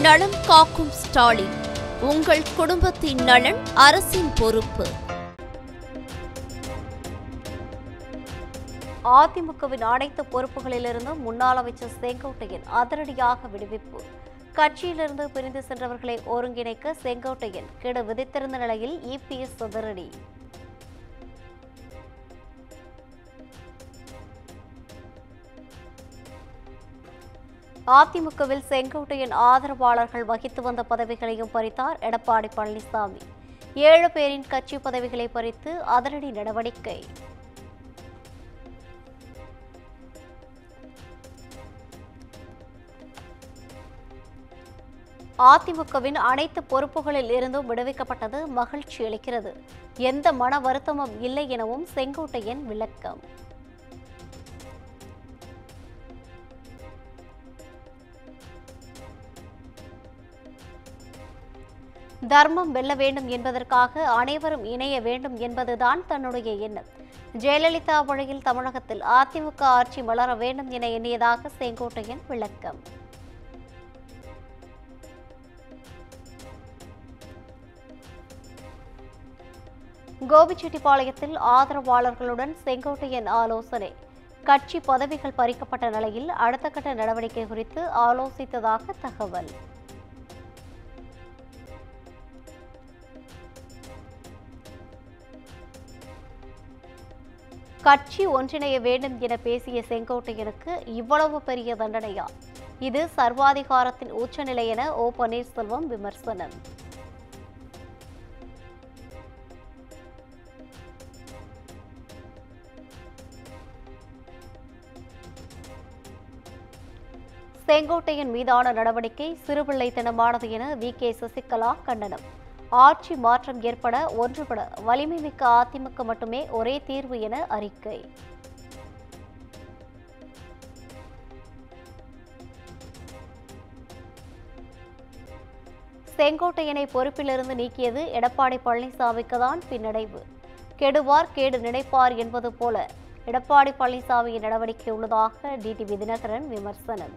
நலம் காக்கும் ஸ்டாலின், உங்கள் குடும்பத்தின் நலன் அரசின் பொறுப்பு. அதிமுகவின் அனைத்து பொறுப்புகளிலிருந்தும் முன்னாள் அமைச்சர் செங்கோட்டையன் அதிரடியாக விடுவிப்பு. கட்சியிலிருந்து பிரிந்து சென்றவர்களை ஒருங்கிணைக்க செங்கோட்டையன் கெடு விதித்திருந்த நிலையில் இபிஎஸ் அதிரடி. அதிமுகவில் செங்கோட்டையன் ஆதரவாளர்கள் வகித்து வந்த பதவிகளையும் பறித்தார் எடப்பாடி பழனிசாமி. 7 பேரின் கட்சி பதவிகளை பறித்து அதிரடி நடவடிக்கை. அதிமுகவின் அனைத்து பொறுப்புகளில் இருந்தும் விடுவிக்கப்பட்டது மகிழ்ச்சி அளிக்கிறது. எந்த மன வருத்தமும் இல்லை எனவும் செங்கோட்டையன் விளக்கம். தர்மம் வெல்ல வேண்டும் என்பதற்காக அனைவரும் இணைய வேண்டும் என்பதுதான் தன்னுடைய எண்ணம். ஜெயலலிதா வழியில் தமிழகத்தில் அதிமுக ஆட்சி மலர வேண்டும் என எண்ணியதாக செங்கோட்டையன் விளக்கம். கோபிச்செட்டிப்பாளையத்தில் ஆதரவாளர்களுடன் செங்கோட்டையன் ஆலோசனை. கட்சி பதவிகள் பறிக்கப்பட்ட நிலையில் அடுத்த கட்ட நடவடிக்கை குறித்து ஆலோசித்ததாக தகவல். கட்சி ஒன்றிணைய வேண்டும் என பேசிய செங்கோட்டையனுக்கு இவ்வளவு பெரிய தண்டனையா? இது சர்வாதிகாரத்தின் உச்சநிலை என ஓ பன்னீர்செல்வம் விமர்சனம். செங்கோட்டையன் மீதான நடவடிக்கை சிறுபிள்ளைத்தனமானது என வி.கே. சசிகலா கண்டனம். ஆட்சி மாற்றம் ஏற்பட ஒன்றுபட வலிமை மிக்க அதிமுக மட்டுமே ஒரே தீர்வு என அறிக்கை. செங்கோட்டையனை பொறுப்பிலிருந்து நீக்கியது எடப்பாடி பழனிசாமிக்கு தான் பின்னடைவு. கெடுவார் கேடு நினைப்பார் என்பது போல எடப்பாடி பழனிசாமியின் நடவடிக்கை உள்ளதாக டிடிவி தினகரன் விமர்சனம்.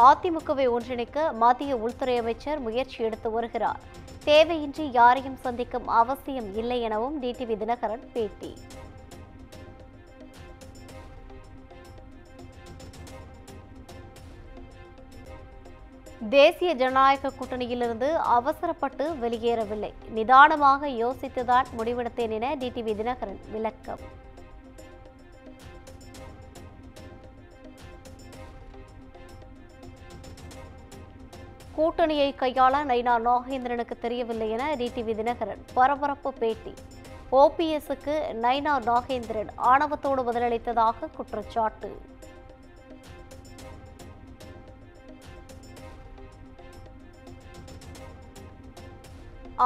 அதிமுகவை ஒன்றிணைக்க மத்திய உள்துறை அமைச்சர் முயற்சி எடுத்து வருகிறார். தேவையின்றி யாரையும் சந்திக்கும் அவசியம் இல்லை எனவும் டிடிவி தினகரன் பேட்டி. தேசிய ஜனநாயக கூட்டணியிலிருந்து அவசரப்பட்டு வெளியேறவில்லை, நிதானமாக யோசித்துதான் முடிவெடுத்தேன் என டிடிவி தினகரன் விளக்கம். கூட்டணியை கையாள நைனா நாகேந்திரனுக்கு தெரியவில்லை என டிடிவி தினகரன் பரபரப்பு பேட்டி. ஓபிஎஸ்க்கு நைனா நாகேந்திரன் ஆணவத்தோடு பதிலளித்ததாக குற்றச்சாட்டு.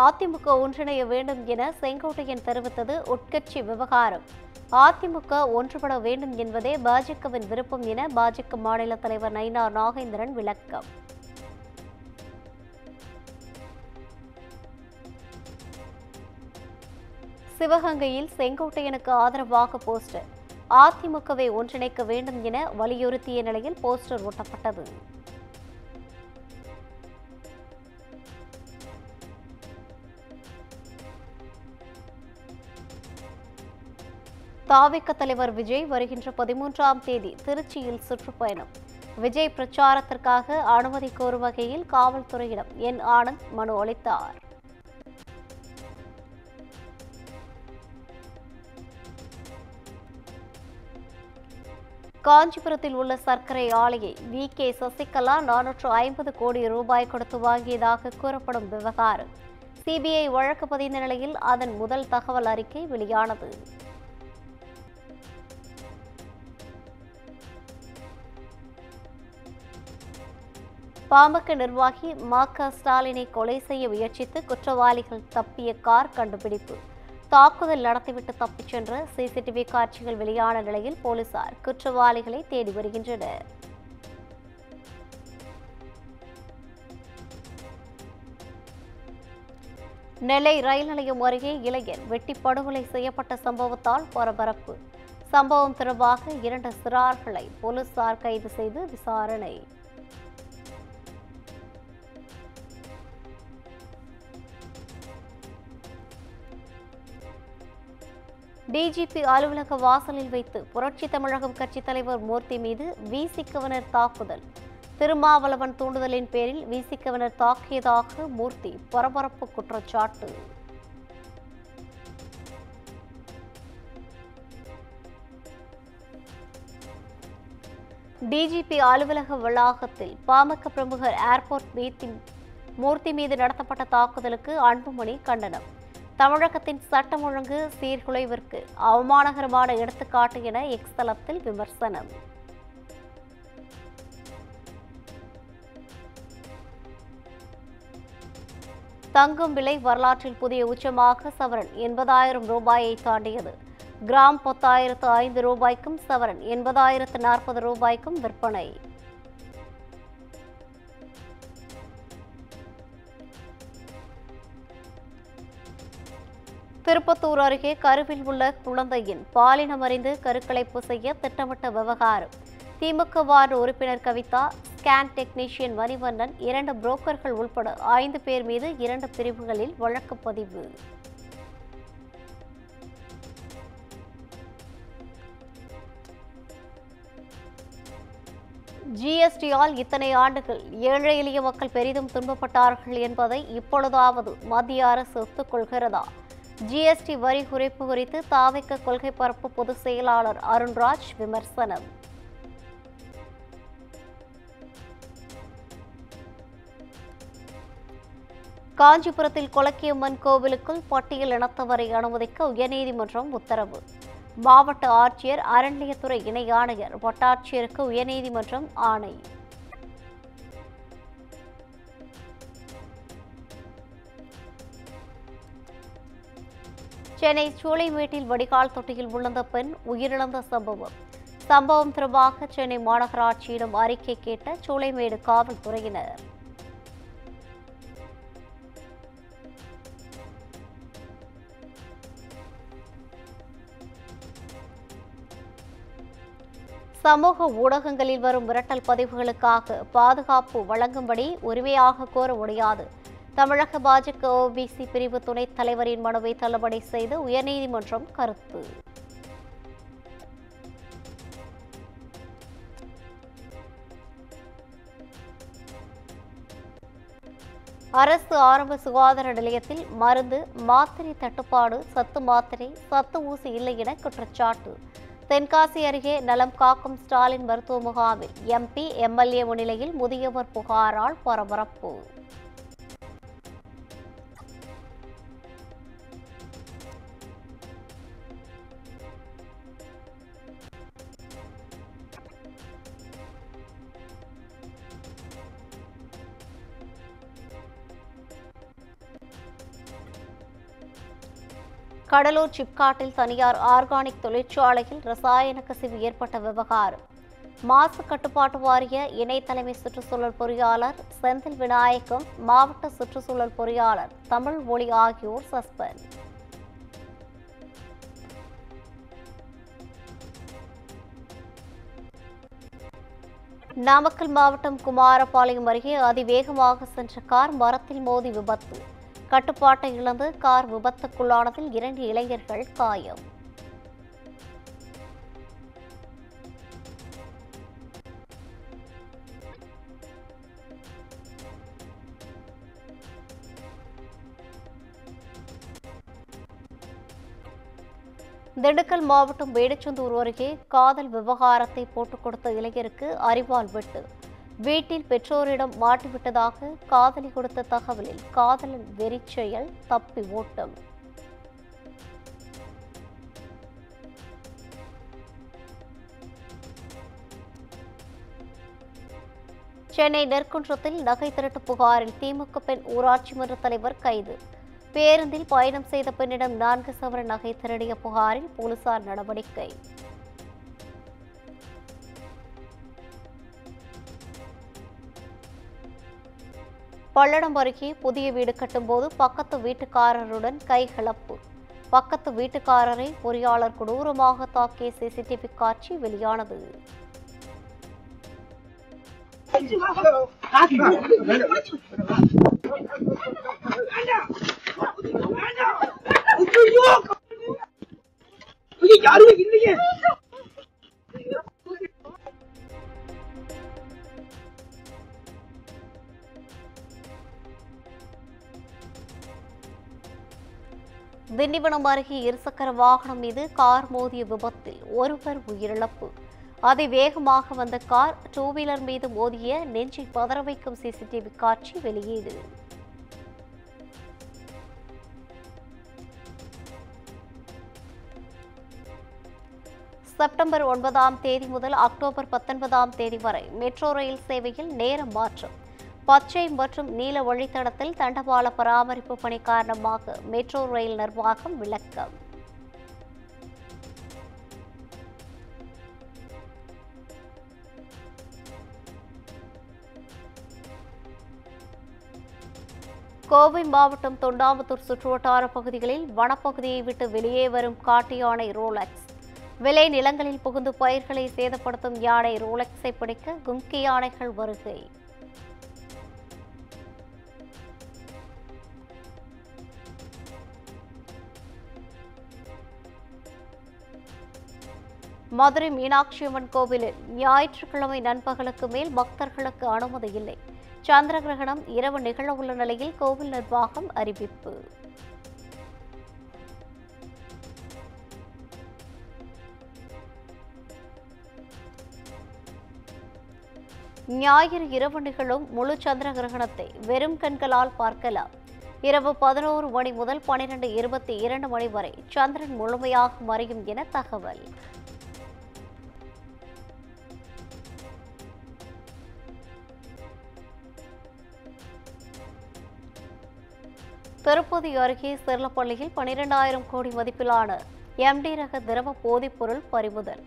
அதிமுக ஒன்றிணைய வேண்டும் என செங்கோட்டையன் தெரிவித்தது உட்கட்சி விவகாரம். அதிமுக ஒன்றுபட வேண்டும் என்பதே பாஜகவின் விருப்பம் என பாஜக மாநில தலைவர் நைனா நாகேந்திரன் விளக்கம். சிவகங்கையில் செங்கோட்டையனுக்கு ஆதரவாக போஸ்டர். அதிமுகவை ஒன்றிணைக்க வேண்டும் என வலியுறுத்திய நிலையில் போஸ்டர் ஒட்டப்பட்டது. தாவிக தலைவர் விஜய் வருகின்ற 13ஆம் தேதி திருச்சியில் சுற்றுப்பயணம். விஜய் பிரச்சாரத்திற்காக அனுமதி கோரும் வகையில் காவல்துறையிடம் என் ஆனந்த் மனு அளித்தார். காஞ்சிபுரத்தில் உள்ள சர்க்கரை ஆலையை வி.கே. சசிகலா 450 கோடி ரூபாய் கொடுத்து வாங்கியதாக கூறப்படும் விவகாரம். சிபிஐ வழக்கு பதிந்த நிலையில் அதன் முதல் தகவல் அறிக்கை வெளியானது. பாமக நிர்வாகி ம.க. ஸ்டாலினை கொலை செய்ய முயற்சித்து குற்றவாளிகள் தப்பிய கார் கண்டுபிடிப்பு. தாக்குதல் நடத்திவிட்டு தப்பிச் சென்ற சிசிடிவி காட்சிகள் வெளியான நிலையில் போலீசார் குற்றவாளிகளை தேடி வருகின்றனர். நெல்லை ரயில் நிலையம் அருகே இளைஞர் வெட்டி படுகொலை செய்யப்பட்ட சம்பவத்தால் பரபரப்பு. சம்பவம் தொடர்பாக 2 சிறார்களை போலீசார் கைது செய்து விசாரணை. டிஜிபி அலுவலக வாசலில் வைத்து புரட்சி தமிழகம் கட்சித் தலைவர் மூர்த்தி மீது விசிகவினர் தாக்குதல். திருமாவளவன் தூண்டுதலின் பேரில் விசிகவினர் தாக்கியதாக மூர்த்தி பரபரப்பு குற்றச்சாட்டு. டிஜிபி அலுவலக வளாகத்தில் பாமக பிரமுகர் ஏர்போர்ட் மூர்த்தி மீது நடத்தப்பட்ட தாக்குதலுக்கு அன்புமணி கண்டனம். தமிழகத்தின் சட்டம் ஒழுங்கு சீர்குலைவிற்கு அவமானகரமான எடுத்துக்காட்டு என எக்ஸ் தளத்தில் விமர்சனம். தங்கம் விலை வரலாற்றில் புதிய உச்சமாக சவரன் 80,000 ரூபாயை தாண்டியது. கிராம் 10,005 ரூபாய்க்கும் சவரன் 80,040 ரூபாய்க்கும் விற்பனை. திருப்பத்தூர் அருகே கருவில் உள்ள குழந்தையின் பாலினம் அறிந்து கருக்கலைப்பு செய்ய திட்டமிட்ட விவகாரம். திமுக வார்டு உறுப்பினர் கவிதா, ஸ்கேன் டெக்னீஷியன் மணிவண்ணன், 2 புரோக்கர்கள் உட்பட 5 பேர் மீது 2 பிரிவுகளில் வழக்கு பதிவு. ஜிஎஸ்டியால் இத்தனை ஆண்டுகள் ஏழை எளிய மக்கள் பெரிதும் துன்பப்பட்டார்கள் என்பதை இப்பொழுதாவது மத்திய அரசு ஒத்துக்கொள்கிறதா? ஜிஎஸ்டி வரி குறைப்பு குறித்து தாவேக கொள்கை பரப்பு பொதுச் செயலாளர் அருண்ராஜ் விமர்சனம். காஞ்சிபுரத்தில் கொலக்கியம்மன் கோவிலுக்குள் பட்டியல் இனத்தவரை அனுமதிக்க உயர்நீதிமன்றம் உத்தரவு. மாவட்ட ஆட்சியர், அறநிலையத்துறை இணை ஆணையர், வட்டாட்சியருக்கு உயர்நீதிமன்றம் ஆணை. சென்னை சூளைமேட்டில் வடிகால் தொட்டியில் விழுந்த பெண் உயிரிழந்த சம்பவம் தொடர்பாக சென்னை மாநகராட்சியிடம் அறிக்கை கேட்ட சூளைமேடு காவல்துறையினர். சமூக ஊடகங்களில் வரும் மிரட்டல் பதிவுகளுக்காக பாதுகாப்பு வழங்கும்படி உரிமையாக கோர முடியாது. தமிழக பாஜக ஓபிசி பிரிவு துணைத் தலைவரின் மனுவை தள்ளுபடி செய்து உயர்நீதிமன்றம் கருத்து. அரசு ஆரம்ப சுகாதார நிலையத்தில் மருந்து, மாத்திரை தட்டுப்பாடு, சத்து மாத்திரை, சத்து ஊசி இல்லை என குற்றச்சாட்டு. தென்காசி அருகே நலம் காக்கும் ஸ்டாலின் மருத்துவ முகாமில் எம்பி, எம்எல்ஏ முன்னிலையில் முதியவர் புகாரால் பரபரப்பு. கடலூர் சிப்காட்டில் தனியார் ஆர்கானிக் தொழிற்சாலையில் ரசாயன கசிவு ஏற்பட்ட விவகாரம். மாசு கட்டுப்பாட்டு வாரிய இணை தலைமை சுற்றுச்சூழல் பொறியாளர் செந்தில் விநாயகம், மாவட்ட சுற்றுச்சூழல் பொறியாளர் தமிழ் ஒளி ஆகியோர் சஸ்பெண்ட். நாமக்கல் மாவட்டம் குமாரபாளையம் அருகே அதிவேகமாக சென்ற கார் மரத்தில் மோதி விபத்து. கட்டுப்பாட்டை இழந்து கார் விபத்துக்குள்ளானதில் 2 இளைஞர்கள் காயம். திண்டுக்கல் மாவட்டம் வேடச்சந்தூர் அருகே காதல் விவகாரத்தை போட்டுக் கொடுத்த இளைஞருக்கு அரிவாள் வெட்டு. வீட்டில் பெற்றோரிடம் மாட்டிவிட்டதாக காதலி கொடுத்த தகவலில் காதலன் வெறிச்செயல், தப்பி ஓட்டம். சென்னை நெற்குன்றத்தில் நகை திருட்டு புகாரில் திமுக பெண் ஊராட்சி மன்ற தலைவர் கைது. பேருந்தில் பயணம் செய்த பெண்ணிடம் 4 சவரன் நகை திருடிய புகாரில் போலீசார் நடவடிக்கை. பல்லடம் அருகே புதிய வீடு கட்டும்போது பக்கத்து வீட்டுக்காரருடன் கைகலப்பு. பக்கத்து வீட்டுக்காரரை பொறியாளர் கொடூரமாக தாக்கிய சிசிடிவி காட்சி வெளியானது. திண்டிவனம் அருகே இருசக்கர வாகனம் மீது கார் மோதிய விபத்தில் ஒருவர் உயிரிழப்பு. அதிவேகமாக வந்த கார் டூ வீலர் மீது மோதிய நெஞ்சை பதற வைக்கும் சிசிடிவி காட்சி வெளியீடு. செப்டம்பர் 9ஆம் தேதி முதல் அக்டோபர் 19ஆம் தேதி வரை மெட்ரோ ரயில் சேவையில் நேரம் மாற்றம். பச்சை மற்றும் நீல வழித்தடத்தில் தண்டவாள பராமரிப்பு பணி காரணமாக மெட்ரோ ரயில் நிர்வாகம் விளக்கம். கோவை மாவட்டம் தொண்டாமுத்தூர் சுற்றுவட்டார பகுதிகளில் வனப்பகுதியை விட்டு வெளியே வரும் காட்டு யானை ரோலக்ஸ். விளை நிலங்களில் புகுந்து பயிர்களை சேதப்படுத்தும் யானை ரோலக்ஸை பிடிக்க கும்கி யானைகள் வருகை. மதுரை மீனாட்சி அம்மன் கோவிலில் ஞாயிற்றுக்கிழமை நண்பகலுக்கு மேல் பக்தர்களுக்கு அனுமதி இல்லை. சந்திர கிரகணம் இரவு நிகழவுள்ள நிலையில் கோவில் நிர்வாகம் அறிவிப்பு. ஞாயிறு இரவு நிகழும் முழு சந்திர கிரகணத்தை வெறும் கண்களால் பார்க்கலாம். இரவு 11 மணி முதல் 12:22 மணி வரை சந்திரன் முழுமையாக மறையும் என தகவல். திருப்பதி அருகே சிர்லப்பள்ளியில் 12,000 கோடி மதிப்பிலான MD ரக திரவ போதைப்பொருள் பறிமுதல்.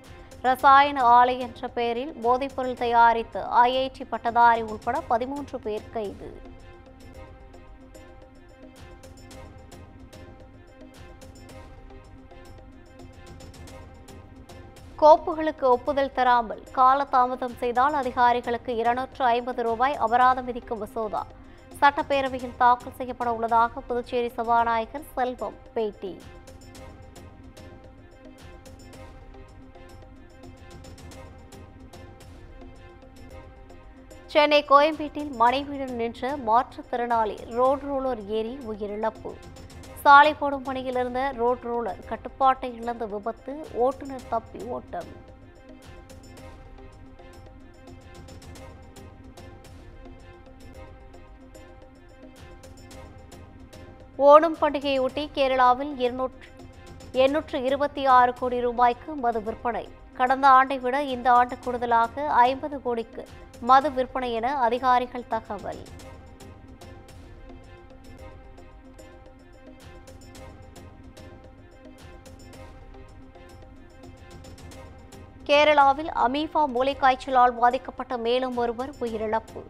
ரசாயன ஆலை என்ற பெயரில் போதைப்பொருள் தயாரித்து IIT பட்டதாரி உட்பட 13 பேர் கைது. கோப்புகளுக்கு ஒப்புதல் தராமல் காலதாமதம் செய்தால் அதிகாரிகளுக்கு 250 ரூபாய் அபராதம் விதிக்கும் மசோதா சட்டப்பேரவையில் தாக்கல் செய்யப்பட உள்ளதாக புதுச்சேரி சபாநாயகர் செல்வம் பேட்டி. சென்னை கோயம்பேட்டில் மனைவியுடன் நின்ற மாற்றுத்திறனாளி ரோட் ரோலர் ஏறி உயிரிழப்பு. சாலை போடும் பணியில் இருந்த ரோட் ரோலர் கட்டுப்பாட்டை இழந்த விபத்து, ஓட்டுநர் தப்பி ஓட்டம். ஓணம் பண்டிகையொட்டி கேரளாவில் 826 கோடி ரூபாய்க்கு மது விற்பனை. கடந்த ஆண்டை விட இந்த ஆண்டு கூடுதலாக 50 கோடிக்கு மது விற்பனை என அதிகாரிகள் தகவல். கேரளாவில் அமீபா மூளைக்காய்ச்சலால் பாதிக்கப்பட்ட மேலும் ஒருவர் உயிரிழப்பு.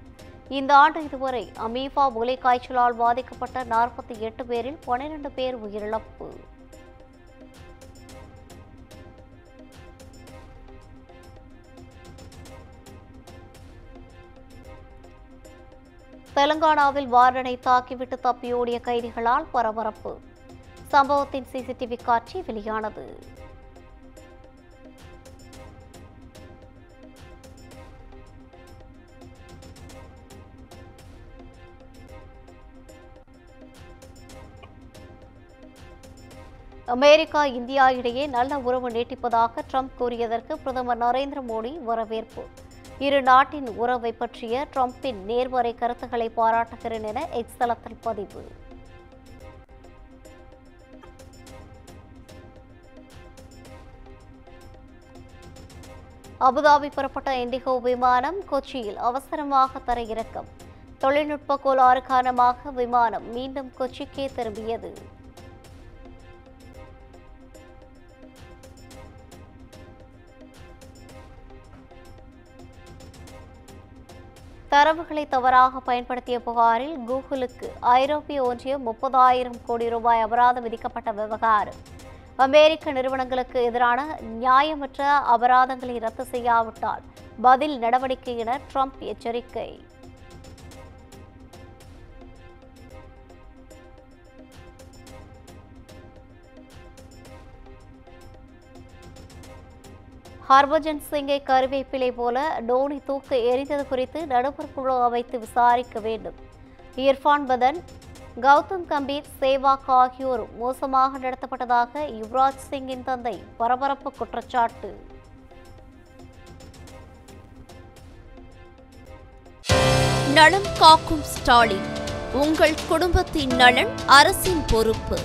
இந்த ஆண்டு இதுவரை அமீபா மூளைக்காய்ச்சலால் பாதிக்கப்பட்ட 48 பேரில் 12 பேர் உயிரிழப்பு. தெலங்கானாவில் வார்டனை தாக்கிவிட்டு தப்பியோடிய கைதிகளால் பரபரப்பு. சம்பவத்தின் CCTV காட்சி வெளியானது. அமெரிக்கா இந்தியா இடையே நல்ல உறவு நீட்டிப்பதாக ட்ரம்ப் கூறியதற்கு பிரதமர் நரேந்திர மோடி வரவேற்பு. இரு நாட்டின் உறவை பற்றிய ட்ரம்பின் நேர்மறை கருத்துக்களை பாராட்டுகிறேன் என எக்ஸ் தளத்தில் பதிவு. அபுதாபி புறப்பட்ட இண்டிகோ விமானம் கொச்சியில் அவசரமாக தரையிறக்கம். தொழில்நுட்ப கோளாறு காரணமாக விமானம் மீண்டும் கொச்சிக்கே திரும்பியது. தரவுகளை தவறாக பயன்படுத்திய புகாரில் கூகுளுக்கு ஐரோப்பிய ஒன்றியம் 30,000 கோடி ரூபாய் அபராதம் விதிக்கப்பட்ட விவகாரம். அமெரிக்க நிறுவனங்களுக்கு எதிரான நியாயமற்ற அபராதங்களை ரத்து செய்யாவிட்டால் பதில் நடவடிக்கை என ட்ரம்ப் எச்சரிக்கை. ஹர்பஜன் சிங்கை கருவேப்பிலை போல டோனி தூக்க எரிந்தது குறித்து நடுவர் குழு அமைத்து விசாரிக்க வேண்டும். இர்ஃபான் பதன், கௌதம் கம்பீர், சேவாக் ஆகியோர் மோசமாக நடத்தப்பட்டதாக யுவராஜ் சிங்கின் தந்தை பரபரப்பு குற்றச்சாட்டு. நலம் காக்கும் ஸ்டாலின், உங்கள் குடும்பத்தின் நலன் அரசின் பொறுப்பு.